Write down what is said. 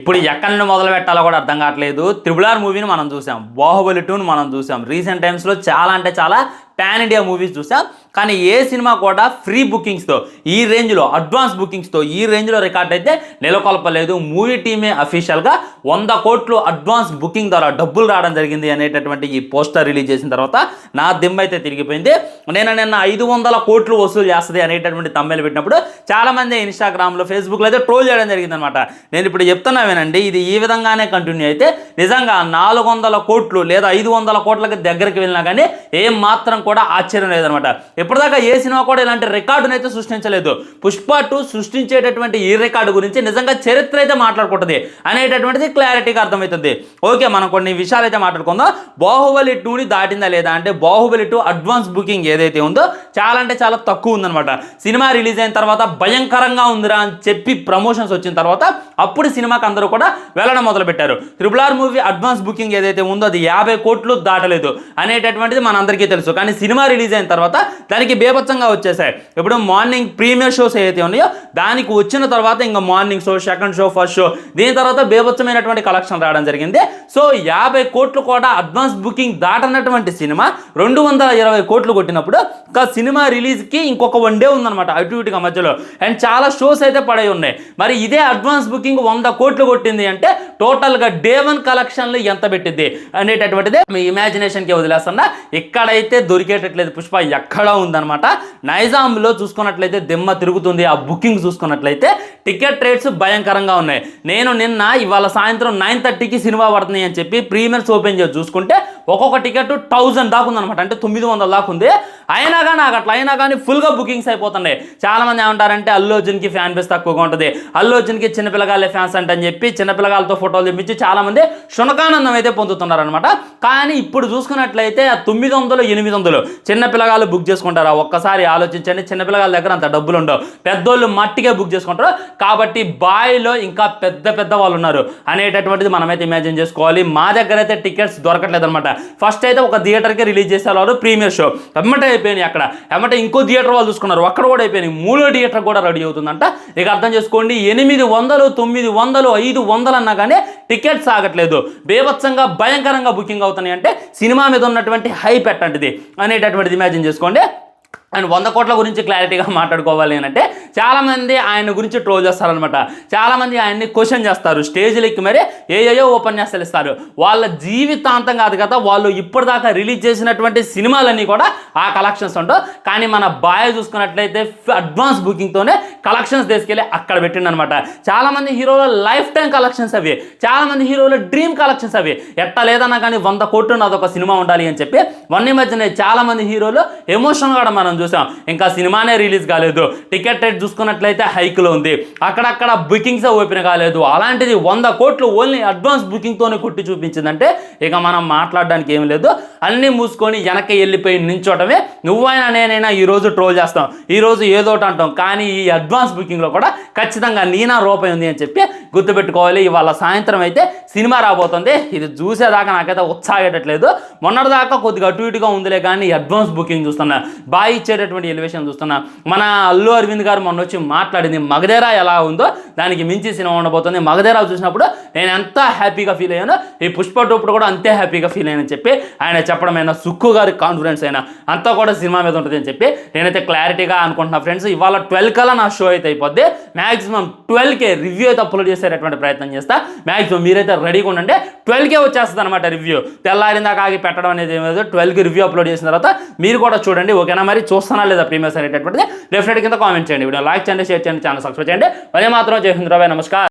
ఇప్పుడు ఎక్కడి నుండి మొదలు పెట్టాలో కూడా అర్థం కావట్లేదు. త్రిబుల్ ఆర్ మూవీని మనం చూసాం, బాహుబలి 2ని మనం చూసాం, రీసెంట్ టైమ్స్లో చాలా అంటే చాలా పాన్ ఇండియా మూవీస్ చూసాం. కానీ ఏ సినిమా కూడా ఫ్రీ బుకింగ్స్తో ఈ రేంజ్లో, అడ్వాన్స్ బుకింగ్స్తో ఈ రేంజ్లో రికార్డ్ అయితే నెలకొల్పలేదు. మూవీ టీమే అఫీషియల్గా 100 కోట్లు అడ్వాన్స్ బుకింగ్ ద్వారా డబ్బులు రావడం జరిగింది అనేటటువంటి ఈ పోస్టర్ రిలీజ్ చేసిన తర్వాత నా దిమ్మ అయితే తిరిగిపోయింది. నేను నిన్న 500 కోట్లు వసూలు చేస్తుంది అనేటటువంటి తమ్మెలు పెట్టినప్పుడు చాలామంది ఇన్స్టాగ్రామ్లో, ఫేస్బుక్లో అయితే ట్రోల్ చేయడం జరిగిందనమాట. నేను ఇప్పుడు చెప్తున్నా వినండి, ఇది ఈ విధంగానే కంటిన్యూ అయితే నిజంగా 400 కోట్లు లేదా 500 కోట్లకి దగ్గరికి వెళ్ళినా కానీ ఏం మాత్రం కూడా ఆశ్చర్యం లేదనమాట. ఇప్పటిదాకా ఏ సినిమా కూడా ఇలాంటి రికార్డును అయితే సృష్టించలేదు. పుష్ప 2 సృష్టించేటటువంటి ఈ రికార్డు గురించి నిజంగా చరిత్ర అయితే మాట్లాడుకుంటుంది అనేటటువంటిది క్లారిటీగా అర్థమవుతుంది. ఓకే, మనం కొన్ని విషయాలు అయితే మాట్లాడుకుందాం. బాహుబలి 2ని దాటిందా లేదా అంటే, బాహుబలి 2 అడ్వాన్స్ బుకింగ్ ఏదైతే ఉందో చాలా అంటే చాలా తక్కువ ఉందనమాట. సినిమా రిలీజ్ అయిన తర్వాత భయంకరంగా ఉందిరా అని చెప్పి ప్రమోషన్స్ వచ్చిన తర్వాత అప్పుడు సినిమాకి అందరూ కూడా వెళ్ళడం మొదలుపెట్టారు. Triple R movie advance booking ఏదైతే ఉందో అది 50 కోట్లు దాటలేదు అనేటటువంటిది మనందరికీ తెలుసు. కానీ సినిమా రిలీజ్ అయిన తర్వాత దానికి బేభత్సంగా వచ్చేసాయి. ఇప్పుడు మార్నింగ్ ప్రీమియర్ షోస్ ఏవైతే ఉన్నాయో దానికి వచ్చిన తర్వాత ఇంకా morning show, second show, first show, దీని తర్వాత బేభత్సమైనటువంటి కలెక్షన్ రావడం జరిగింది. సో 50 కోట్లు కూడా అడ్వాన్స్ బుకింగ్ దాటనటువంటి సినిమా 220 కోట్లు కొట్టినప్పుడు ఇంకా సినిమా రిలీజ్కి ఇంకొక 1 డే ఉందన్నమాట అటు ఇటుగా మధ్యలో. అండ్ చాలా షోస్ అయితే పడై ఉన్నాయి. మరి ఇదే అడ్వాన్స్ బుకింగ్ 100 కోట్లు కొట్టింది అంటే టోటల్గా డే 1 కలెక్షన్లు ఎంత పెట్టింది అనేటటువంటిది మీ ఇమాజినేషన్కి వదిలేస్తున్నా. ఇక్కడైతే దొరికేటట్లేదు పుష్ప, ఎక్కడా ఉందన్నమాట. నైజాంలో చూసుకున్నట్లయితే దిమ్మ తిరుగుతుంది. ఆ బుకింగ్ చూసుకున్నట్లయితే టికెట్ రేట్స్ భయంకరంగా ఉన్నాయి. నేను నిన్న ఇవాళ సాయంత్రం 9:30కి సినిమా పడుతుంది అని చెప్పి ప్రీమియర్స్ ఓపెన్ చేసి చూసుకుంటే ఒక్కొక్క టికెట్ 1000 దాకా ఉందన్నమాట, అంటే 900 దాకా ఉంది. అయినా కానీ నాకు అట్లా అయినా కానీ ఫుల్గా బుకింగ్స్ అయిపోతున్నాయి. చాలామంది ఏమంటారంటే అల్లు అర్జున్కి ఫ్యాన్ బేస్ తక్కువగా ఉంటుంది, అల్లు అర్జున్కి చిన్నపిల్లగాళ్ళే ఫ్యాన్స్ అంటని చెప్పి చిన్నపిల్లగాళ్ళతో ఫోటోలు తెప్పించి చాలామంది శునకానందం అయితే పొందుతున్నారనమాట. కానీ ఇప్పుడు చూసుకున్నట్లయితే 900, 800 చిన్నపిల్లగాళ్ళు బుక్ చేసుకుంటారా? ఒక్కసారి ఆలోచించండి. చిన్నపిల్లగాళ్ళ దగ్గర అంత డబ్బులు ఉండవు, పెద్దోళ్ళు మట్టిగా బుక్ చేసుకుంటారు. కాబట్టి బాయ్లో ఇంకా పెద్ద పెద్ద వాళ్ళు ఉన్నారు అనేటటువంటిది మనమైతే ఇమాజిన్ చేసుకోవాలి. మా దగ్గర అయితే టికెట్స్ దొరకట్లేదు అనమాట. ఫస్ట్ అయితే ఒక థియేటర్కి రిలీజ్ చేసేవాళ్ళు ప్రీమియర్ షో, ఎమ్మటే అయిపోయినాయి. అక్కడ ఎమ్మటే ఇంకో థియేటర్ వాళ్ళు చూసుకున్నారు, అక్కడ కూడా అయిపోయినాయి. 3వ థియేటర్ కూడా రెడీ అవుతుందంట. ఇక అర్థం చేసుకోండి, 800, 900, 500 అన్నా కానీ టికెట్స్ ఆగట్లేదు. బేభత్సంగా భయంకరంగా బుకింగ్ అవుతున్నాయి. అంటే సినిమా మీద ఉన్నటువంటి హైప్ ఎట్టంటిది అనేటటువంటిది ఇమాజిన్ చేసుకోండి. అండ్ 100 కోట్ల గురించి క్లారిటీగా మాట్లాడుకోవాలి అంటే చాలామంది ఆయన గురించి ట్రోల్ చేస్తారనమాట. చాలామంది ఆయన్ని క్వశ్చన్ చేస్తారు, స్టేజ్లకి మరి ఏయో ఉపన్యాసాలు ఇస్తారు. వాళ్ళ జీవితాంతం కాదు కదా, వాళ్ళు ఇప్పటిదాకా రిలీజ్ చేసినటువంటి సినిమాలన్నీ కూడా ఆ కలెక్షన్స్ ఉంటాయి. కానీ మన బాయ్ చూసుకున్నట్లయితే అడ్వాన్స్ బుకింగ్తోనే కలెక్షన్స్ తీసుకెళ్ళి అక్కడ పెట్టిండనమాట. చాలామంది హీరోల లైఫ్ టైం కలెక్షన్స్ అవి, చాలామంది హీరోల డ్రీమ్ కలెక్షన్స్ అవి. ఎట్టా లేదన్నా కానీ 100 కోట్లు నాదొక సినిమా ఉండాలి అని చెప్పి మొన్న మధ్యనే చాలామంది హీరోలు ఎమోషన్ కూడా మనం చూసాం. ఇంకా సినిమానే రిలీజ్ కాలేదు, టికెట్ రేట్ చూసుకున్నట్లయితే హైక్లో ఉంది, అక్కడక్కడ బుకింగ్స్ ఓపెన్ కాలేదు. అలాంటిది 100 కోట్లు ఓన్లీ అడ్వాన్స్ బుకింగ్తోనే కొట్టి చూపించిందంటే ఇక మనం మాట్లాడడానికి ఏం లేదు. అన్నీ మూసుకొని వెనక్కి వెళ్ళిపోయి నించోటమే. నువ్వైనా నేనైనా ఈరోజు ట్రోల్ చేస్తాం, ఈరోజు ఏదోటి అంటాం. కానీ ఈ అడ్వాన్స్ బుకింగ్లో కూడా ఖచ్చితంగా నీనా రూపాయి ఉంది అని చెప్పి గుర్తుపెట్టుకోవాలి. ఇవాళ సాయంత్రం అయితే సినిమా రాబోతుంది. ఇది చూసేదాకా నాకైతే ఉత్సాహేటట్లేదు. మొన్నటిదాకా కొద్దిగా అటు ఇటుగా ఉందిలే, కానీ అడ్వాన్స్ బుకింగ్ చూస్తున్నా, బాగా ఇచ్చేటటువంటి ఎలివేషన్ చూస్తున్నా. మన అల్లు అరవింద్ గారు మొన్న వచ్చి మాట్లాడింది, మగధేరా ఎలా ఉందో దానికి మించి సినిమా ఉండబోతుంది. మగధేరా చూసినప్పుడు నేను ఎంత హ్యాపీగా ఫీల్ అయ్యానో ఈ పుష్ప 2 కూడా అంతే హ్యాపీగా ఫీల్ అయ్యానని చెప్పి ఆయన చెప్పడమైనా, సుక్కు గారి కాన్ఫిడెన్స్ అయినా అంతా కూడా సినిమా మీద ఉంటుంది అని చెప్పి నేనైతే క్లారిటీగా అనుకుంటున్నా ఫ్రెండ్స్. ఇవాళ 12 కల్లా నా షో అయితే అయిపోద్ది. మ్యాక్సిమం 12కే రివ్యూ అయితే అప్లోడ్ చేసేటటువంటి ప్రయత్నం చేస్తా. మ్యాక్సిమం మీరైతే రెడీగా ఉండండి. 12కే వచ్చేస్తుంది అనమాట రివ్యూ. తెల్లారిందాక ఆగి పెట్టడం అనేది ఏమేదో 12కి రివ్యూ అప్లోడ్ చేసిన తర్వాత మీరు కూడా చూడండి. ఓకేనా? మరి చూస్తున్నా లేదా ప్రీమియర్స్ అనేటటువంటిది డెఫినెట్గా కింద కామెంట్ చేయండి. వీడియో లైక్ చేయండి, షేర్ చేయండి, ఛానల్ సబ్స్క్రైబ్ చేయండి. మరి మాత్రం జై హింద్, నమస్కారం.